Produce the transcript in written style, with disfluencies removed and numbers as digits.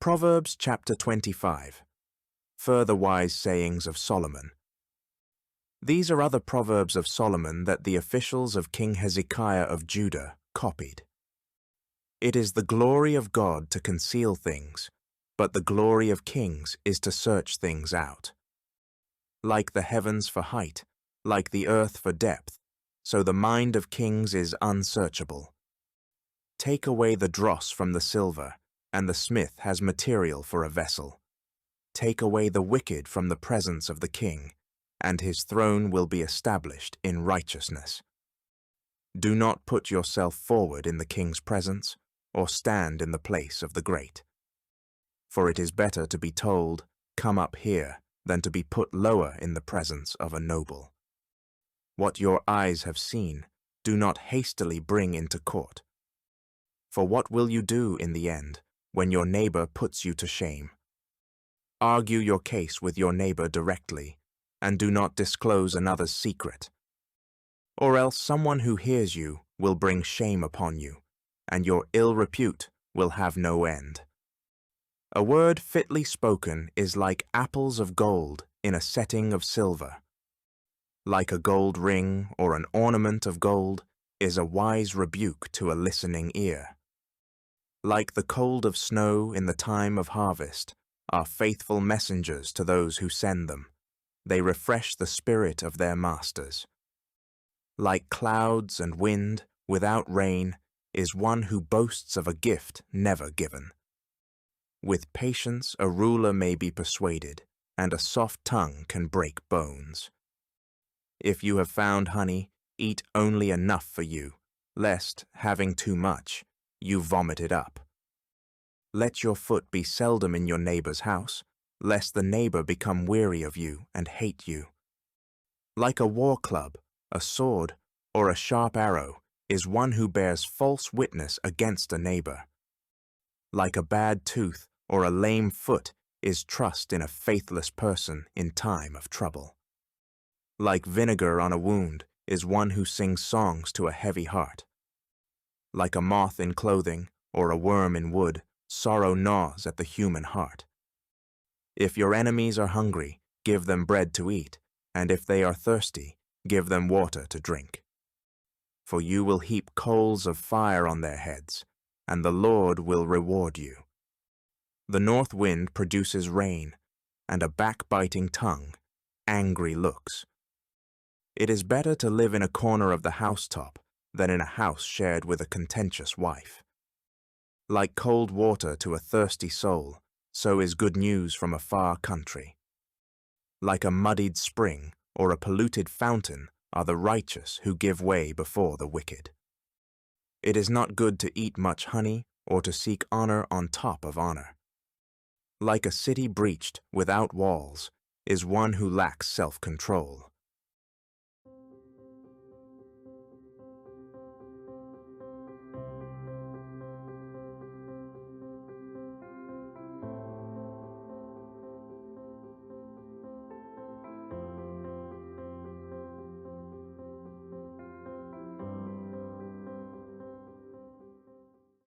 Proverbs Chapter 25. Further wise sayings of Solomon. These are other proverbs of Solomon that the officials of King Hezekiah of Judah copied. It is the glory of God to conceal things, but the glory of kings is to search things out. Like the heavens for height, like the earth for depth, so the mind of kings is unsearchable. Take away the dross from the silver, and the smith has material for a vessel. Take away the wicked from the presence of the king, and his throne will be established in righteousness. Do not put yourself forward in the king's presence, or stand in the place of the great. For it is better to be told, "Come up here," than to be put lower in the presence of a noble. What your eyes have seen, do not hastily bring into court. For what will you do in the end, when your neighbor puts you to shame? Argue your case with your neighbor directly, and do not disclose another's secret. Or else someone who hears you will bring shame upon you, and your ill repute will have no end. A word fitly spoken is like apples of gold in a setting of silver. Like a gold ring or an ornament of gold is a wise rebuke to a listening ear. Like the cold of snow in the time of harvest are faithful messengers to those who send them. They refresh the spirit of their masters. Like clouds and wind without rain is one who boasts of a gift never given. With patience a ruler may be persuaded, and a soft tongue can break bones. If you have found honey, eat only enough for you, lest, having too much, you vomit it up. Let your foot be seldom in your neighbor's house, lest the neighbor become weary of you and hate you. Like a war club, a sword, or a sharp arrow is one who bears false witness against a neighbor. Like a bad tooth or a lame foot is trust in a faithless person in time of trouble. Like vinegar on a wound is one who sings songs to a heavy heart. Like a moth in clothing or a worm in wood, sorrow gnaws at the human heart. If your enemies are hungry, give them bread to eat, and if they are thirsty, give them water to drink. For you will heap coals of fire on their heads, and the Lord will reward you. The north wind produces rain, and a backbiting tongue, angry looks. It is better to live in a corner of the housetop than in a house shared with a contentious wife. Like cold water to a thirsty soul, so is good news from a far country. Like a muddied spring or a polluted fountain are the righteous who give way before the wicked. It is not good to eat much honey or to seek honor on top of honor. Like a city breached without walls is one who lacks self-control.